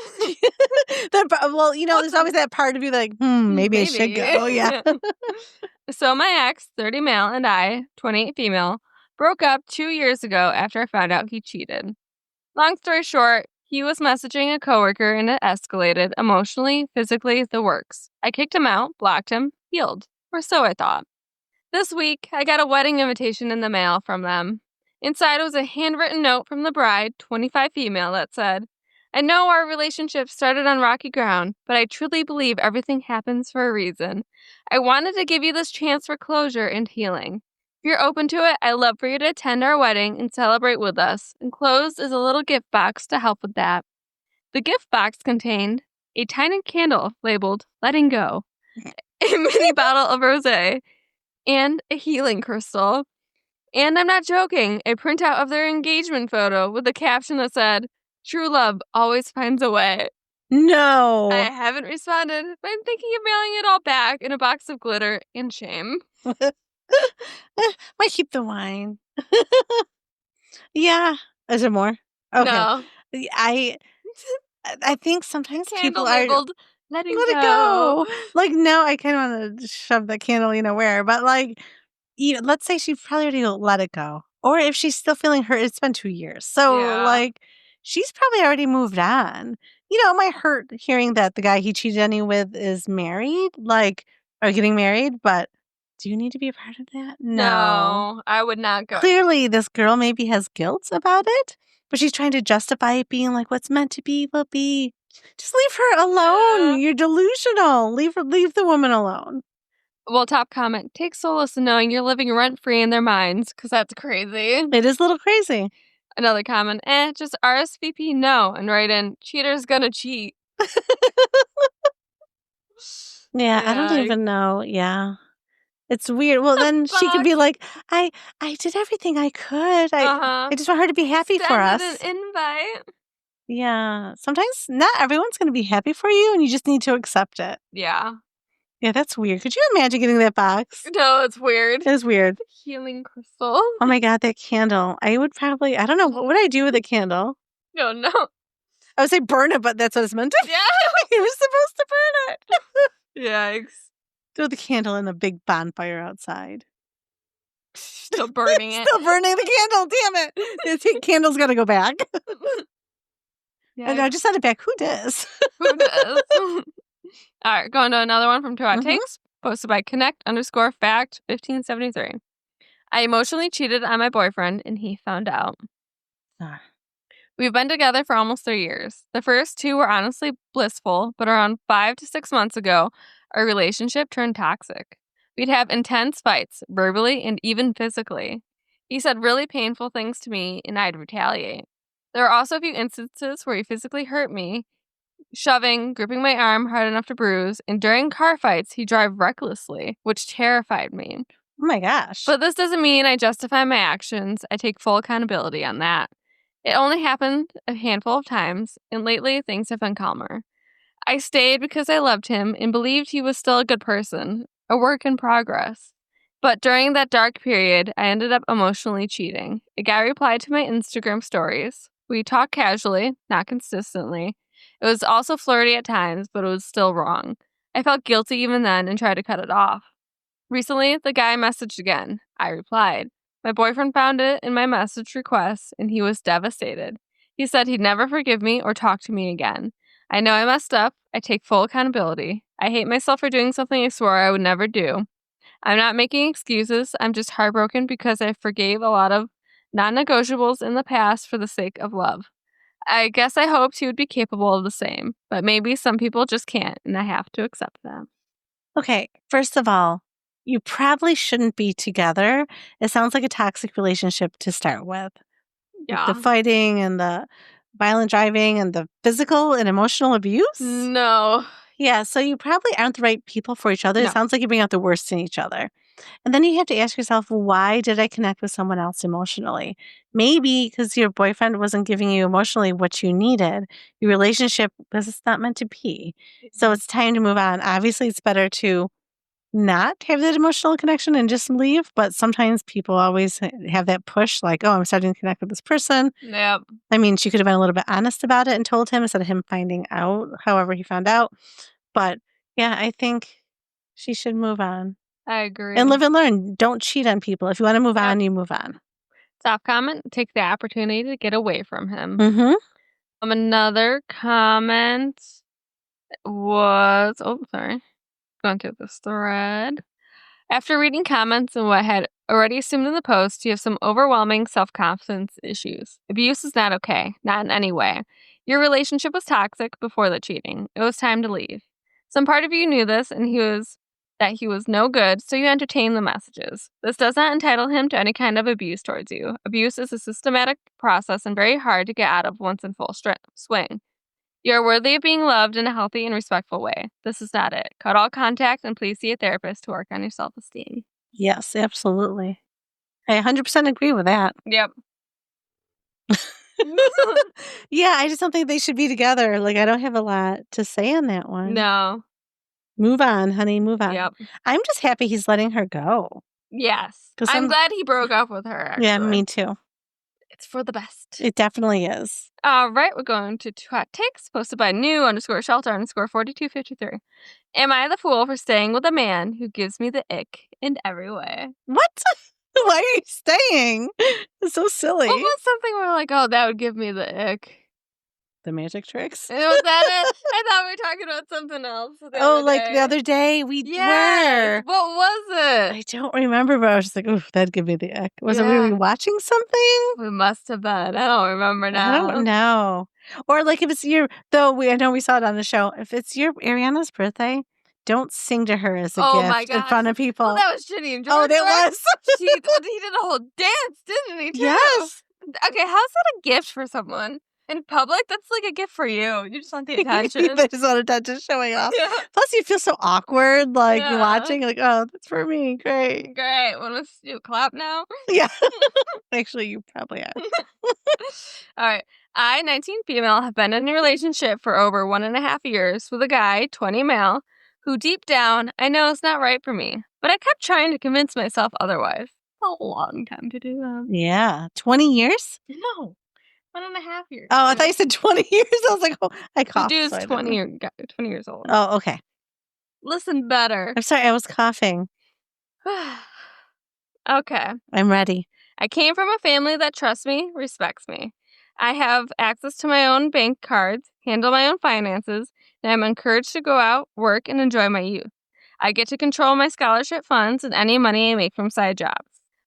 Well, there's always that part of you maybe I should go. Yeah. So my ex, 30 male, and I, 28 female, broke up 2 years ago after I found out he cheated. Long story short, he was messaging a coworker and it escalated emotionally, physically, the works. I kicked him out, blocked him, healed. Or so I thought. This week, I got a wedding invitation in the mail from them. Inside was a handwritten note from the bride, 25 female, that said, I know our relationship started on rocky ground, but I truly believe everything happens for a reason. I wanted to give you this chance for closure and healing. If you're open to it, I'd love for you to attend our wedding and celebrate with us. Enclosed is a little gift box to help with that. The gift box contained a tiny candle labeled Letting Go, a mini bottle of rosé, and a healing crystal. And I'm not joking, a printout of their engagement photo with a caption that said, True love always finds a way. No. I haven't responded, but I'm thinking of mailing it all back in a box of glitter and shame. Might keep the wine. Yeah. Is there more? Okay. No. I think sometimes Candle people are labeled letting let it go. No, I kind of want to shove the candle, where, but let's say she probably already let it go, or if she's still feeling hurt, it's been 2 years, so she's probably already moved on. It might hurt hearing that the guy he cheated on you with is married, or getting married, but do you need to be a part of that? No, I would not go. Clearly, this girl maybe has guilt about it, but she's trying to justify it being what's meant to be will be. Just leave her alone. Yeah. You're delusional. Leave the woman alone. Well, top comment, take solace in knowing you're living rent-free in their minds, because that's crazy. It is a little crazy. Another comment, just RSVP no, and write in, cheater's gonna cheat. Yeah, I don't Yikes. even know. Yeah. It's weird. Well, then she could be Box. like, I did everything I could. I just want her to be happy for Extended an us. invite. Yeah. Sometimes not everyone's going to be happy for you, and you just need to accept it. Yeah. Yeah, that's weird. Could you imagine getting that box? No, it's weird. It is weird. Healing crystal. Oh my God, that candle. I would probably, I don't know, what would I do with a candle? No. I would say burn it, but that's what it's meant to be. Yeah. You were supposed to burn it. Yikes. Throw the candle in a big bonfire outside. Still burning it. Still burning the candle, damn it. The candle's got to go back. Yeah. And I just sent it back. Who does? Who does? All right, going to another one from Two Hot Mhm. Takes, posted by connect_fact1573. I emotionally cheated on my boyfriend, and he found out. Ah. We've been together for almost 3 years. The first 2 were honestly blissful, but around 5 to 6 months ago, our relationship turned toxic. We'd have intense fights, verbally and even physically. He said really painful things to me, and I'd retaliate. There were also a few instances where he physically hurt me, shoving, gripping my arm hard enough to bruise, and during car fights, he'd drive recklessly, which terrified me. Oh my gosh. But this doesn't mean I justify my actions. I take full accountability on that. It only happened a handful of times, and lately things have been calmer. I stayed because I loved him and believed he was still a good person, a work in progress. But during that dark period, I ended up emotionally cheating. A guy replied to my Instagram stories. We talked casually, not consistently. It was also flirty at times, but it was still wrong. I felt guilty even then and tried to cut it off. Recently, the guy messaged again. I replied. My boyfriend found it in my message requests, and he was devastated. He said he'd never forgive me or talk to me again. I know I messed up. I take full accountability. I hate myself for doing something I swore I would never do. I'm not making excuses. I'm just heartbroken because I forgave a lot of non-negotiables in the past for the sake of love. I guess I hoped he would be capable of the same, but maybe some people just can't, and I have to accept that. Okay, first of all, you probably shouldn't be together. It sounds like a toxic relationship to start with. Like the fighting and the violent driving and the physical and emotional abuse. No. Yeah, so you probably aren't the right people for each other. No. It sounds like you bring out the worst in each other. And then you have to ask yourself, why did I connect with someone else emotionally? Maybe because your boyfriend wasn't giving you emotionally what you needed. Your relationship was it's not meant to be. So it's time to move on. Obviously, it's better to not have that emotional connection and just leave. But sometimes people always have that push, like, oh, I'm starting to connect with this person. Yep. I mean, she could have been a little bit honest about it and told him instead of him finding out however he found out. But yeah, I think she should move on. I agree. And live and learn. Don't cheat on people. If you want to move on, you move on. Top comment, take the opportunity to get away from him. Mm-hmm. Another comment was, going through this thread. After reading comments and what had already assumed in the post, you have some overwhelming self-confidence issues. Abuse is not okay, not in any way. Your relationship was toxic before the cheating. It was time to leave. Some part of you knew this, and that he was no good, so you entertained the messages. This does not entitle him to any kind of abuse towards you. Abuse is a systematic process and very hard to get out of once in full swing. You are worthy of being loved in a healthy and respectful way. This is not it. Cut all contact and please see a therapist to work on your self-esteem. Yes, absolutely. I 100% agree with that. Yep. Yeah, I just don't think they should be together. Like, I don't have a lot to say on that one. No. Move on, honey. Move on. Yep. I'm just happy he's letting her go. Yes. 'Cause I'm glad he broke up with her, actually. Yeah, me too. It's for the best. It definitely is. All right, we're going to Two Hot Takes, posted by new_shelter_4253. Am I the fool for staying with a man who gives me the ick in every way? What? Why are you staying? It's so silly. What was something where like, oh, that would give me the ick? The magic tricks? Was that it? I thought we were talking about something else. The other day we were. What was it? I don't remember, but I was just like, oof, that'd give me the ick. Was it we were watching something? We must have been. I don't remember now. I don't know. Or like if it's I know we saw it on the show. If it's your Ariana's birthday, don't sing to her as a Oh my gift in front gosh. of people. Well, that was Ginny and George, Oh, that right? was. He did a whole dance, didn't he, too? Yes. Okay, how's that a gift for someone? In public, that's like a gift for you. You just want the attention. They just want attention showing off. Yeah. Plus, you feel so awkward, like, Yeah. watching, like, oh, that's for me. Great. Great. Want us to do a clap now? Yeah. Actually, you probably are. All right. I, 19 female, have been in a relationship for over 1.5 years with a guy, 20 male, who deep down I know is not right for me, but I kept trying to convince myself otherwise. A long time to do that. Yeah. 20 years? No, 1.5 years. Oh, I thought you said 20 years. I was like, oh, I The coughed. dude's so I didn't 20 know. years old. Oh, okay. Listen better. I'm sorry. I was coughing. Okay. I'm ready. I came from a family that trusts me, respects me. I have access to my own bank cards, handle my own finances, and I'm encouraged to go out, work, and enjoy my youth. I get to control my scholarship funds and any money I make from side jobs.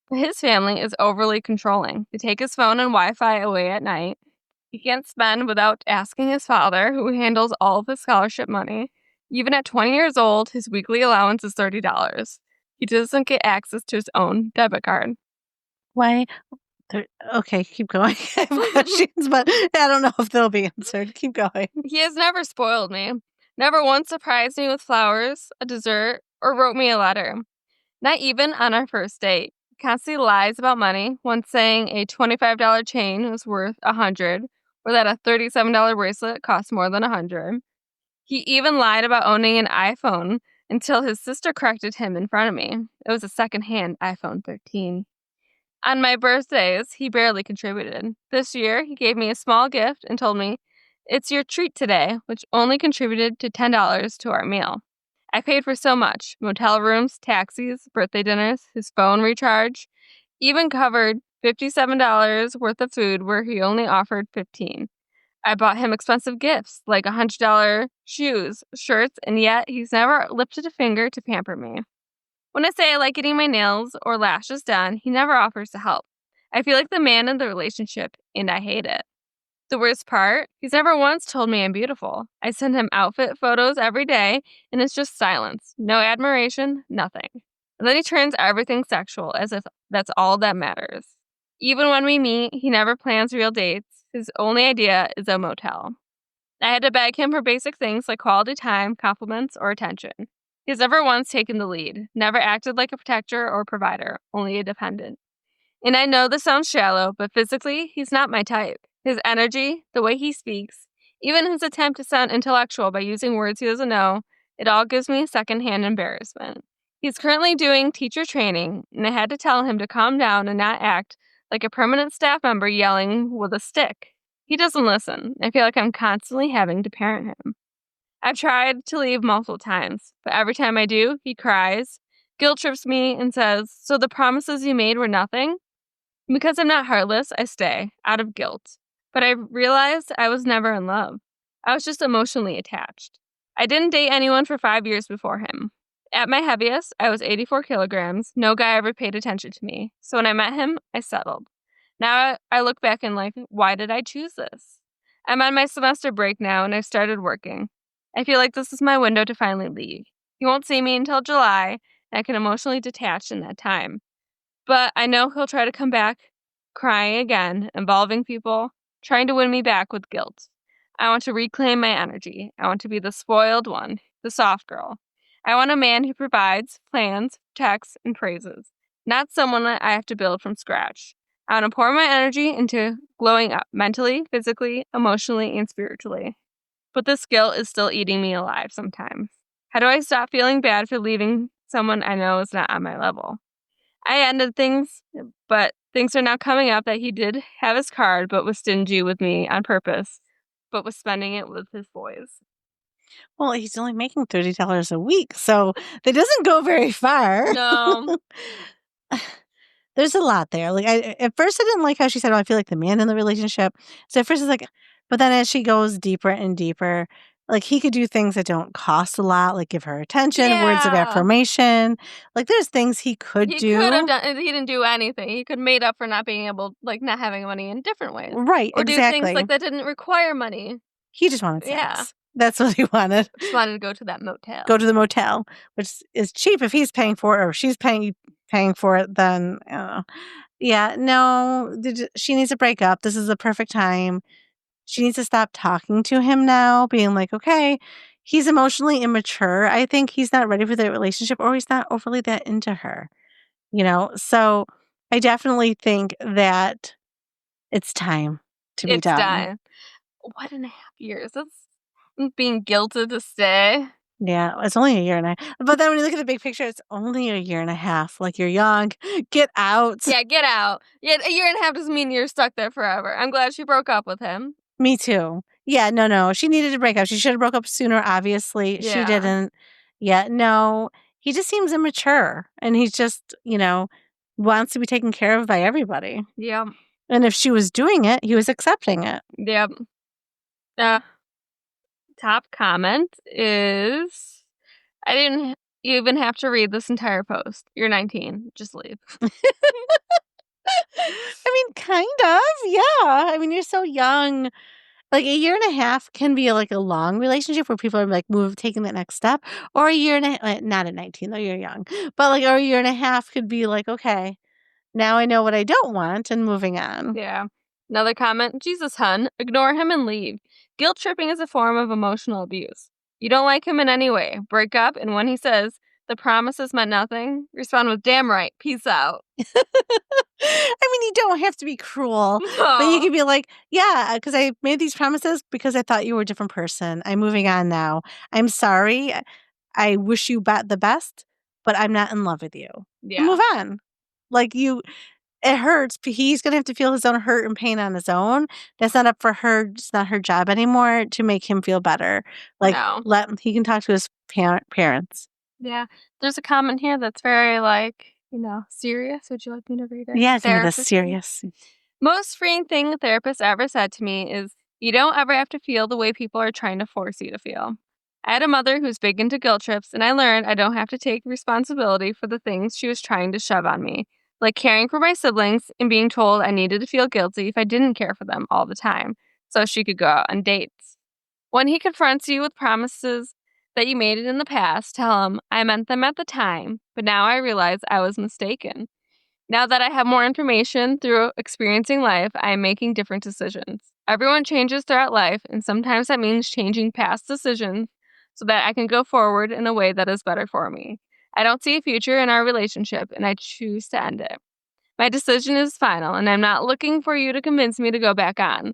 But his family is overly controlling. They take his phone and Wi-Fi away at night. He can't spend without asking his father, who handles all of his scholarship money. Even at 20 years old, his weekly allowance is $30. He doesn't get access to his own debit card. Why? Okay, keep going. I have questions, but I don't know if they'll be answered. Keep going. He has never spoiled me. Never once surprised me with flowers, a dessert, or wrote me a letter. Not even on our first date. He constantly lies about money, once saying a $25 chain was worth $100, or that a $37 bracelet costs more than $100. He even lied about owning an iPhone until his sister corrected him in front of me. It was a secondhand iPhone 13. On my birthdays, he barely contributed. This year, he gave me a small gift and told me, "It's your treat today," which only contributed to $10 to our meal. I paid for so much: motel rooms, taxis, birthday dinners, his phone recharge, even covered $57 worth of food where he only offered $15. I bought him expensive gifts like $100 shoes, shirts, and yet he's never lifted a finger to pamper me. When I say I like getting my nails or lashes done, he never offers to help. I feel like the man in the relationship, and I hate it. The worst part, he's never once told me I'm beautiful. I send him outfit photos every day, and it's just silence. No admiration, nothing. And then he turns everything sexual, as if that's all that matters. Even when we meet, he never plans real dates. His only idea is a motel. I had to beg him for basic things like quality time, compliments, or attention. He has never once taken the lead, never acted like a protector or provider, only a dependent. And I know this sounds shallow, but physically, he's not my type. His energy, the way he speaks, even his attempt to sound intellectual by using words he doesn't know, it all gives me secondhand embarrassment. He's currently doing teacher training, and I had to tell him to calm down and not act like a permanent staff member yelling with a stick. He doesn't listen. I feel like I'm constantly having to parent him. I've tried to leave multiple times, but every time I do, he cries, guilt trips me, and says, "So the promises you made were nothing?" Because I'm not heartless, I stay, out of guilt. But I realized I was never in love. I was just emotionally attached. I didn't date anyone for 5 years before him. At my heaviest, I was 84 kilograms. No guy ever paid attention to me. So when I met him, I settled. Now I look back in life, why did I choose this? I'm on my semester break now, and I've started working. I feel like this is my window to finally leave. He won't see me until July, and I can emotionally detach in that time. But I know he'll try to come back, crying again, involving people, trying to win me back with guilt. I want to reclaim my energy. I want to be the spoiled one, the soft girl. I want a man who provides, plans, protects, and praises, not someone that I have to build from scratch. I want to pour my energy into glowing up mentally, physically, emotionally, and spiritually. But this guilt is still eating me alive sometimes. How do I stop feeling bad for leaving someone I know is not on my level? I ended things, but things are now coming up that he did have his card, but was stingy with me on purpose, but was spending it with his boys. Well, he's only making $30 a week, so that doesn't go very far. No. There's a lot there. Like, at first I didn't like how she said, "Oh, I feel like the man in the relationship." So at first it's like, but then as she goes deeper and deeper, like he could do things that don't cost a lot, like give her attention, words of Yeah. affirmation. Like there's things he could He do. could have done. He didn't do anything. He could have made up for not being able, like not having money in different ways, Right, or do things exactly. like that didn't require money. He just wanted Yeah. sex. That's what he wanted. Just wanted to go to that motel. Go to the motel, which is cheap if he's paying for it or she's paying for it, then, yeah, no, she needs to break up. This is the perfect time. She needs to stop talking to him now, being like, okay, he's emotionally immature. I think he's not ready for the relationship or he's not overly that into her, So I definitely think that it's time to be It's done. done. 1.5 years. That's being guilted to stay. Yeah, it's only a year and a half. But then when you look at the big picture, it's only a year and a half. Like, you're young. Get out. Yeah, get out. Yeah, a year and a half doesn't mean you're stuck there forever. I'm glad she broke up with him. Me too. Yeah, no. She needed to break up. She should have broke up sooner, obviously. She Yeah. didn't. Yeah, no. He just seems immature. And he's just, wants to be taken care of by everybody. Yep. And if she was doing it, he was accepting it. Yep. Top comment is, I didn't even have to read this entire post. You're 19. Just leave. I mean, kind of. Yeah. I mean, you're so young. Like, a year and a half can be like a long relationship where people are like taking that next step, or a year and a not at 19, though you're young, but like, or a year and a half could be like, okay, now I know what I don't want and moving on. Yeah. Another comment, Jesus, hun, ignore him and leave. Guilt tripping is a form of emotional abuse. You don't like him in any way. Break up, and when he says, the promises meant nothing, respond with, damn right, peace out. I mean, you don't have to be cruel, but you No. can be like, yeah, because I made these promises because I thought you were a different person. I'm moving on now. I'm sorry. I wish you the best, but I'm not in love with you. Yeah. Move on. Like, it hurts. He's going to have to feel his own hurt and pain on his own. That's not up for her. It's not her job anymore to make him feel better. Like, No. he can talk to his parents. Yeah. There's a comment here that's very, serious. Would you like me to read it? Yeah, give me the Therapist. serious. Most freeing thing a therapist ever said to me is, you don't ever have to feel the way people are trying to force you to feel. I had a mother who's big into guilt trips, and I learned I don't have to take responsibility for the things she was trying to shove on me, like caring for my siblings and being told I needed to feel guilty if I didn't care for them all the time, so she could go out on dates. When he confronts you with promises that you made it in the past, tell him, I meant them at the time, but now I realize I was mistaken. Now that I have more information through experiencing life, I am making different decisions. Everyone changes throughout life, and sometimes that means changing past decisions so that I can go forward in a way that is better for me. I don't see a future in our relationship, and I choose to end it. My decision is final, and I'm not looking for you to convince me to go back on.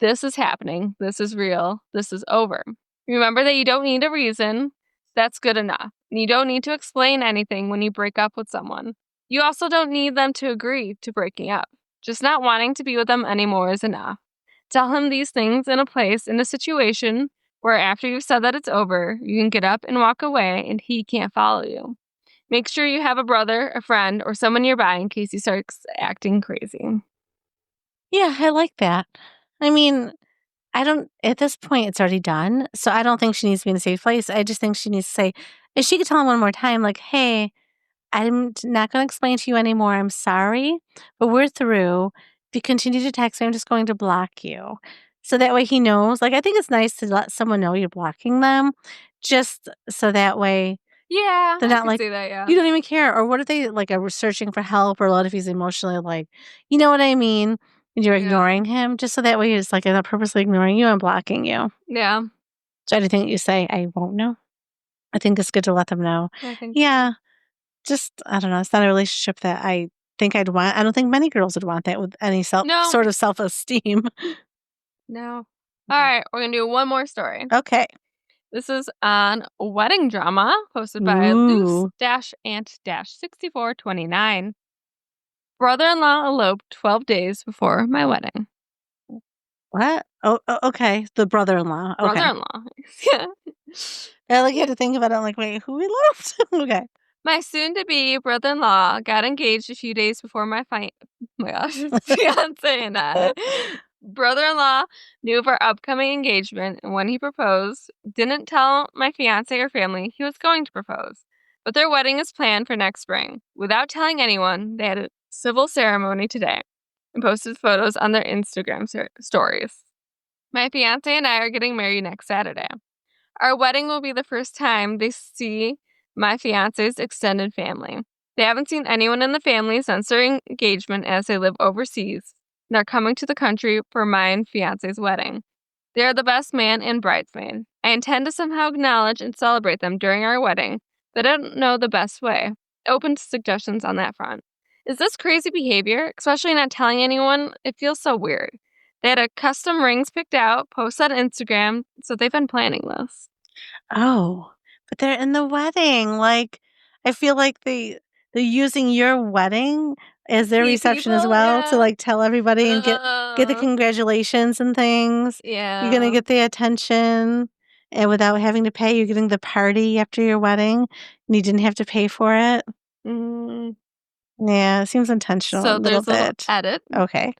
This is happening. This is real. This is over. Remember that you don't need a reason. That's good enough. And you don't need to explain anything when you break up with someone. You also don't need them to agree to breaking up. Just not wanting to be with them anymore is enough. Tell him these things in a situation where after you've said that it's over, you can get up and walk away and he can't follow you. Make sure you have a brother, a friend, or someone nearby in case he starts acting crazy. Yeah, I like that. I mean, at this point, it's already done. So I don't think she needs to be in a safe place. I just think she needs to say, if she could tell him one more time, like, hey, I'm not going to explain to you anymore. I'm sorry, but we're through. If you continue to text me, I'm just going to block you. So that way he knows. Like, I think it's nice to let someone know you're blocking them just so that way Yeah, they're I not could like, see that, yeah. you don't even care. Or what if they are searching for help or what if he's emotionally like, you know what I mean? And you're Yeah. ignoring him just so that way he's like, I'm not purposely ignoring you. I'm blocking you. Yeah. So anything that you say, I won't know. I think it's good to let them know. I think Yeah. Just, I don't know. It's not a relationship that I think I'd want. I don't think many girls would want that with any No. sort of self-esteem. No. All right, we're going to do one more story. Okay. This is on Wedding Drama, posted by Ooh. Loose-Ant-6429. Brother-in-law eloped 12 days before my wedding. What? Oh, okay. The brother-in-law. Okay. Brother-in-law. Yeah. I had to think about it. I'm like, wait, who we loved? Okay. My soon-to-be brother-in-law got engaged a few days before my fiancé and I. Brother-in-law knew of our upcoming engagement, and when he proposed, didn't tell my fiancé or family he was going to propose. But their wedding is planned for next spring. Without telling anyone, they had a civil ceremony today and posted photos on their Instagram stories. My fiance and I are getting married next Saturday. Our wedding will be the first time they see my fiance's extended family. They haven't seen anyone in the family since their engagement as they live overseas and are coming to the country for my and fiance's wedding. They are the best man and bridesmaid. I intend to somehow acknowledge and celebrate them during our wedding, but I don't know the best way. Open to suggestions on that front. Is this crazy behavior, especially not telling anyone? It feels so weird. They had a custom rings picked out, posted on Instagram, so they've been planning this. Oh, but they're in the wedding. Like, I feel like they're using your wedding as their See reception as people? well to Yeah. like tell everybody and get the congratulations and things. You're gonna Yeah. get the attention, and without having to pay, you're getting the party after your wedding, and you didn't have to pay for it. Mm. Yeah, it seems intentional a So little there's a little bit. edit. Okay.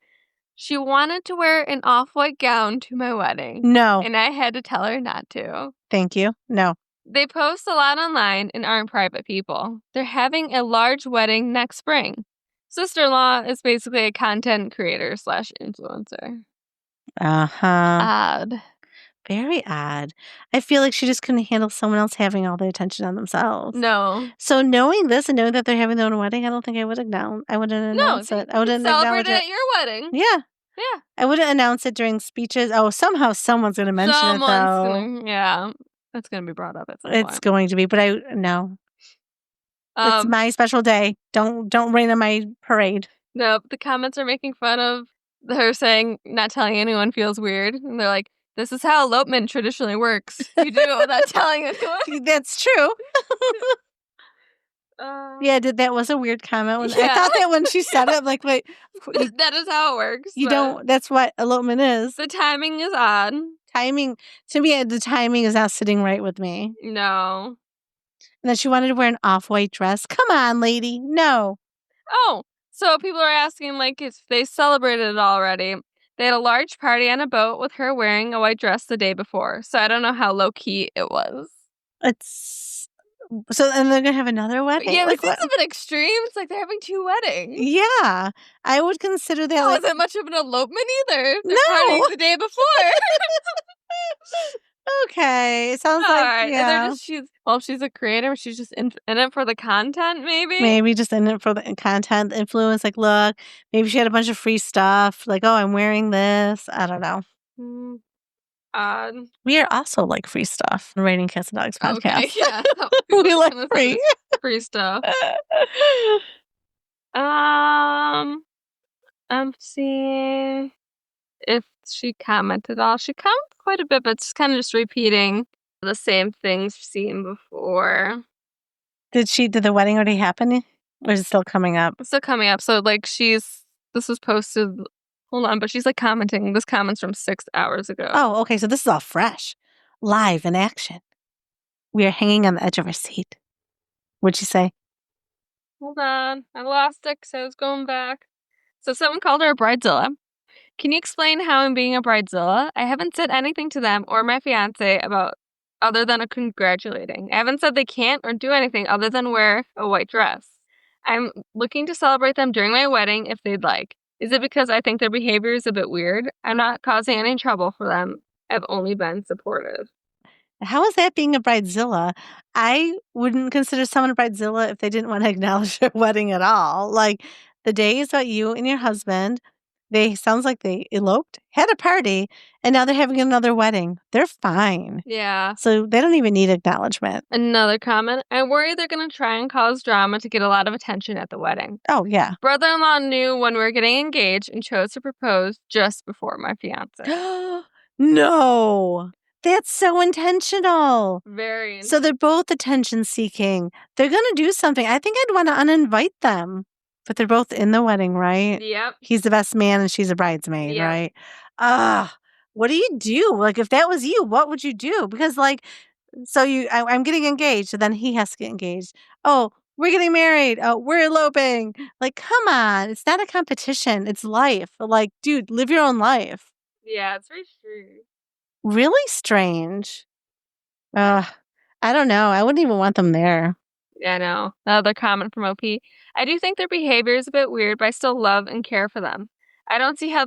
She wanted to wear an off-white gown to my wedding, No, and I had to tell her not to. thank you. No. They post a lot online and aren't private people. They're having a large wedding next spring. Sister-in-law is basically a content creator slash influencer. Uh-huh. Odd. Very odd. I feel like she just couldn't handle someone else having all the attention on themselves. No. So knowing this and knowing that they're having their own wedding, I don't think I wouldn't No, announce it. I you could wouldn't celebrate acknowledge it it. at your wedding. Yeah. Yeah. I wouldn't announce it during speeches. Oh, somehow someone's gonna mention it Someone's though. gonna, yeah, that's gonna be brought up at some It's point. going to be, but no. It's Um, my special day. Don't rain on my parade. no, the comments are making fun of her saying not telling anyone feels weird, and they're like, "This is how elopement traditionally works. You do it without telling anyone." That's true. Yeah, that was a weird comment when I Yeah. thought that when she said it, like, wait, That is how it works. you But don't that's what elopement is. the timing is odd. Timing to me, the timing is not sitting right with me. No. And then she wanted to wear an off-white dress. Come on, lady. No. Oh, so people are asking like if they celebrated it already. They had a large party on a boat with her wearing a white dress the day before. So I don't know how low key it was. It's so and they're gonna have another wedding? Yeah, this Like, seems what? a bit extreme. It's like they're having 2 weddings. Yeah. I would consider that, That like wasn't much of an elopement either. They're no. partying the day before. Okay. It sounds like Alright, and they're yeah. just she's a creator, she's just in it for the content maybe? Maybe just in it for the content influence, like, look, maybe she had a bunch of free stuff, like, "Oh, I'm wearing this." I don't know. Hmm, odd. We are also like free stuff, Rating Cats and Dogs Okay, podcast. yeah. We like Gonna say free. this free stuff. Um, I'm seeing if she commented at all. She commented quite a bit, but it's kind of just repeating the same things she's seen before. Did the wedding already happen? Or is it still coming up? It's still coming up. So like this was posted. Hold on, but she's like commenting. This comment's from 6 hours ago. Oh, okay. So this is all fresh, live in action. We are hanging on the edge of our seat. What'd you say? Hold on, I lost it because I was going back. So someone called her a bridezilla. Can you explain how I'm being a bridezilla? I haven't said anything to them or my fiance about other than a congratulating. I haven't said they can't or do anything other than wear a white dress. I'm looking to celebrate them during my wedding if they'd like. Is it because I think their behavior is a bit weird? I'm not causing any trouble for them. I've only been supportive. How is that being a bridezilla? I wouldn't consider someone a bridezilla if they didn't want to acknowledge their wedding at all. Like the day is about you and your husband. They sounds like they eloped, had a party, and now they're having another wedding. They're fine. Yeah. So they don't even need acknowledgement. Another comment. I worry they're going to try and cause drama to get a lot of attention at the wedding. Oh, yeah. Brother-in-law knew when we were getting engaged and chose to propose just before my fiance. No. That's so intentional. Very So they're both attention seeking. They're going to do something. I think I'd want to uninvite them. But they're both in the wedding, right? Yep. He's the best man and she's a bridesmaid, Yep. right? What do you do? Like, if that was you, what would you do? Because, like, so I'm getting engaged, so then he has to get engaged. Oh, we're getting married. Oh, we're eloping. Like, come on. It's not a competition. It's life. Like, dude, live your own life. Yeah, it's very true. Really strange. I don't know. I wouldn't even want them there. Yeah, I know. Another comment from OP. I do think their behavior is a bit weird, but I still love and care for them. I don't see how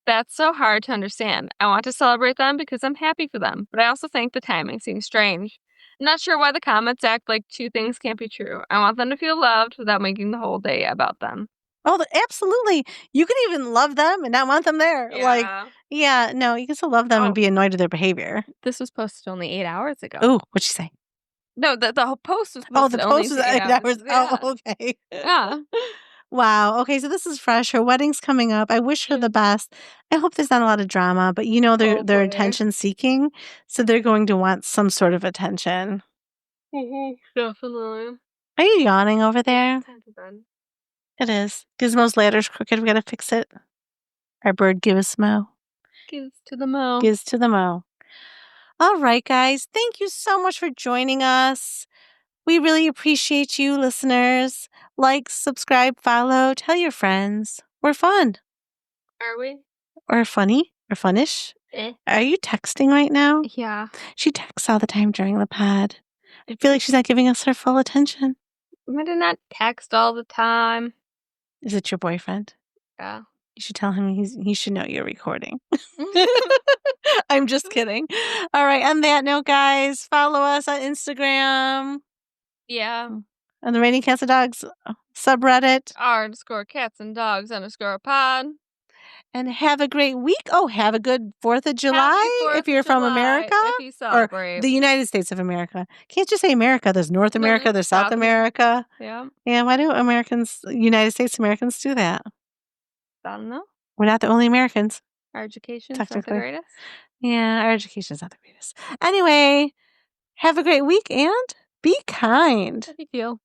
That's so hard to understand. I want to celebrate them because I'm happy for them, but I also think the timing seems strange. I'm not sure why the comments act like two things can't be true. I want them to feel loved without making the whole day about them. Oh, absolutely. You can even love them and not want them there. Like, yeah, no, you can still love them and Oh. be annoyed at their behavior. This was posted only 8 hours ago. Oh, what'd she say? No, the whole post was Oh, the posted only post was 8 hours. Yeah. Oh, okay. Yeah. Wow. Okay, so this is fresh. Her wedding's coming up. I wish her the best. I hope there's not a lot of drama, but they're Hopefully. attention seeking, so they're going to want some sort of attention. Definitely. Are you yawning over there? Time to bed. It is. Gizmo's ladder's crooked. We gotta fix it. Our bird Gizmo. Giz to the mo. Giz to the mo. All right, guys. Thank you so much for joining us. We really appreciate you, listeners. Like, subscribe, follow, tell your friends. We're fun. Are we? Or funny. Or funnish. Are you texting right now? Yeah. She texts all the time during the pod. I feel like she's not giving us her full attention. I did not text all the time. Is it your boyfriend? Yeah. You should tell him he should know you're recording. I'm just kidding. All right. On that note, guys, follow us on Instagram. Yeah. On the Raining Cats and Dogs subreddit. r_cats_and_dogs_pod. And have a great week. Oh, have a good 4th of July if you're from America. If you celebrate. Or the United States of America. Can't just say America. There's North America. There's South America. Yeah. Yeah, why do United States Americans do that? I don't know. We're not the only Americans. Our education is not the greatest. Yeah, our education is not the greatest. Anyway, have a great week and be kind. How do you feel?